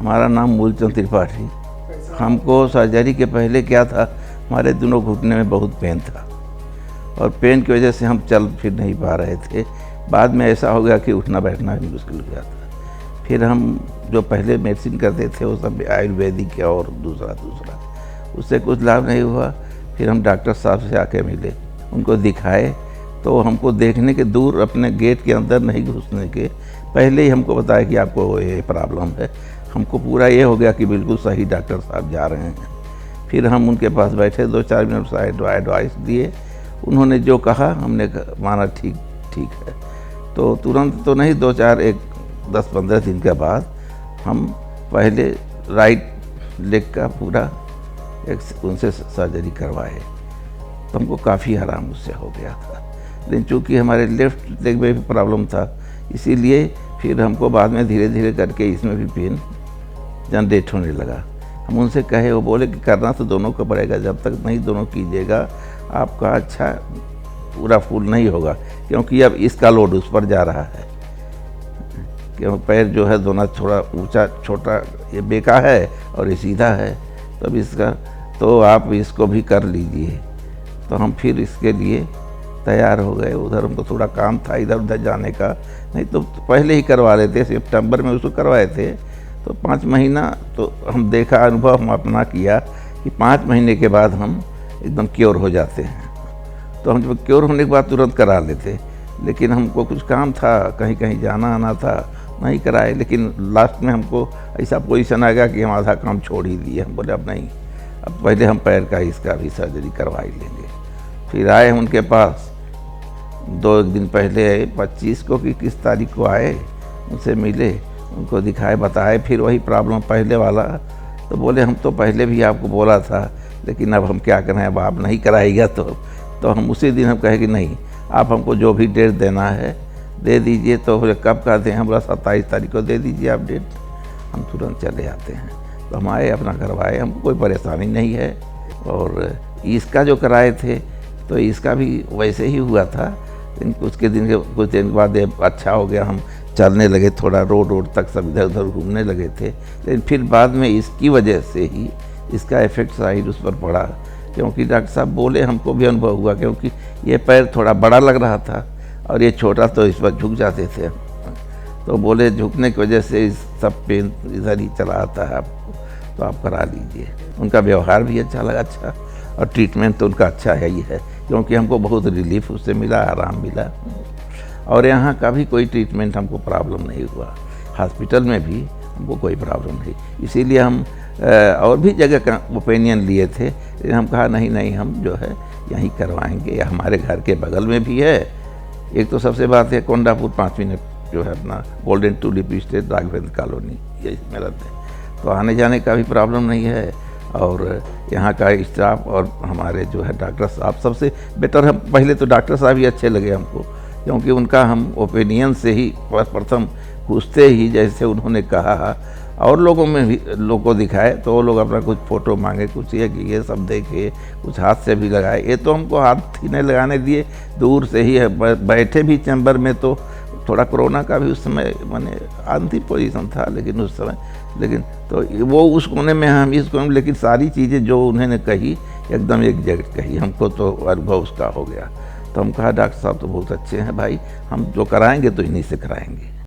हमारा नाम मूलचंद त्रिपाठी। हमको सर्जरी के पहले क्या था, हमारे दोनों घुटने में बहुत पेन था और पेन की वजह से हम चल फिर नहीं पा रहे थे। बाद में ऐसा हो गया कि उठना बैठना भी मुश्किल हो गया था। फिर हम जो पहले मेडिसिन करते थे वो सब आयुर्वेदिक है और दूसरा उससे कुछ लाभ नहीं हुआ। फिर हम डॉक्टर साहब से आके मिले, उनको दिखाए तो हमको देखने के दूर, अपने गेट के अंदर नहीं घुसने के पहले ही हमको बताया कि आपको ये प्रॉब्लम है। हमको पूरा ये हो गया कि बिल्कुल सही डॉक्टर साहब जा रहे हैं। फिर हम उनके पास बैठे, 2-4 मिनट एडवाइस दिए। उन्होंने जो कहा हमने माना ठीक है। तो तुरंत तो नहीं, 10-15 दिन के बाद हम पहले राइट लेग का पूरा उनसे सर्जरी करवाए तो हमको काफ़ी आराम उससे हो गया था। लेकिन चूँकि हमारे लेफ्ट लेग में भी प्रॉब्लम था, इसीलिए फिर हमको बाद में धीरे धीरे करके इसमें भी पेन जनरेट होने लगा। हम उनसे कहे, वो बोले कि करना तो दोनों को पड़ेगा, जब तक नहीं दोनों कीजिएगा आपका अच्छा पूरा फुल नहीं होगा, क्योंकि अब इसका लोड उस पर जा रहा है। क्योंकि पैर जो है दोनों थोड़ा ऊंचा छोटा, ये बेका है और ये सीधा है, तब इसका तो आप इसको भी कर लीजिए। तो हम फिर इसके लिए तैयार हो गए। उधर हमको थोड़ा काम था इधर उधर जाने का, नहीं तो पहले ही करवा लेते। सितंबर में उसको करवाए थे तो 5 महीना तो हम देखा, अनुभव हम अपना किया कि 5 महीने के बाद हम एकदम क्योर हो जाते हैं। तो हम जब क्योर होने के बाद तुरंत करा लेते, लेकिन हमको कुछ काम था, कहीं जाना आना था, नहीं कराए। लेकिन लास्ट में हमको ऐसा पोजीशन आ गया कि हम आधा काम छोड़ ही दिए। हम बोले अब नहीं, अब पहले हम पैर का इसका भी सर्जरी करवा ही लेंगे। फिर आए हम उनके पास 2 दिन पहले, 25 को कि किस तारीख को आए, उनसे मिले, उनको दिखाए, बताए। फिर वही प्रॉब्लम पहले वाला। तो बोले हम तो पहले भी आपको बोला था, लेकिन अब हम क्या करें, अब आप नहीं कराइएगा तो हम उसी दिन हम कहे कि नहीं, आप हमको जो भी डेट देना है दे दीजिए। तो बोले कब का दें? हम बोला 27 तारीख को दे दीजिए आप डेट, हम तुरंत चले आते हैं। तो हम आए, अपना करवाए, हमको कोई परेशानी नहीं है। और इसका जो कराए थे तो इसका भी वैसे ही हुआ था। कुछ दिन के बाद अच्छा हो गया, हम चलने लगे, थोड़ा रोड तक सब इधर उधर घूमने लगे थे। लेकिन फिर बाद में इसकी वजह से ही इसका इफेक्ट साइड उस पर पड़ा, क्योंकि डॉक्टर साहब बोले, हमको भी अनुभव हुआ, क्योंकि ये पैर थोड़ा बड़ा लग रहा था और ये छोटा, तो इस पर झुक जाते थे। तो बोले झुकने की वजह से इस सब पेन इधर ही चला आता है आपको, तो आप करा लीजिए। उनका व्यवहार भी अच्छा लगा, अच्छा, और ट्रीटमेंट तो उनका अच्छा है ही है, क्योंकि हमको बहुत रिलीफ उससे मिला, आराम मिला। और यहाँ का भी कोई ट्रीटमेंट हमको प्रॉब्लम नहीं हुआ, हॉस्पिटल में भी हमको कोई प्रॉब्लम नहीं। इसीलिए हम और भी जगह का ओपिनियन लिए थे, लेकिन हम कहा नहीं, हम जो है यहीं करवाएंगे। या हमारे घर के बगल में भी है। एक तो सबसे बात है, कोंडापुर 5 मिनट जो है अपना golden tulip state Raghavendra colony, यही में रहते हैं, तो आने जाने का भी प्रॉब्लम नहीं है। और यहाँ का स्टाफ और हमारे जो है डॉक्टर साहब सबसे बेटर। हम पहले तो डॉक्टर साहब ही अच्छे लगे हमको, क्योंकि उनका हम ओपिनियन से ही प्रथम पूछते ही, जैसे उन्होंने कहा और लोगों में भी लोगों को दिखाए, तो वो लोग अपना कुछ फ़ोटो मांगे, कुछ ये सब देखे, कुछ हाथ से भी लगाए। ये तो हमको हाथ ही नहीं लगाने दिए, दूर से ही बैठे भी चैम्बर में। तो थोड़ा कोरोना का भी उस समय माने अंतिम पोजीशन था, लेकिन उस समय, लेकिन तो वो उस कोने में, हम इस कोने में, लेकिन सारी चीज़ें जो उन्होंने कही एकदम एक जगह कही, हमको तो अनुभव उसका हो गया। तो हम कहा डॉक्टर साहब तो बहुत अच्छे हैं भाई, हम जो कराएंगे तो इन्हीं से कराएंगे।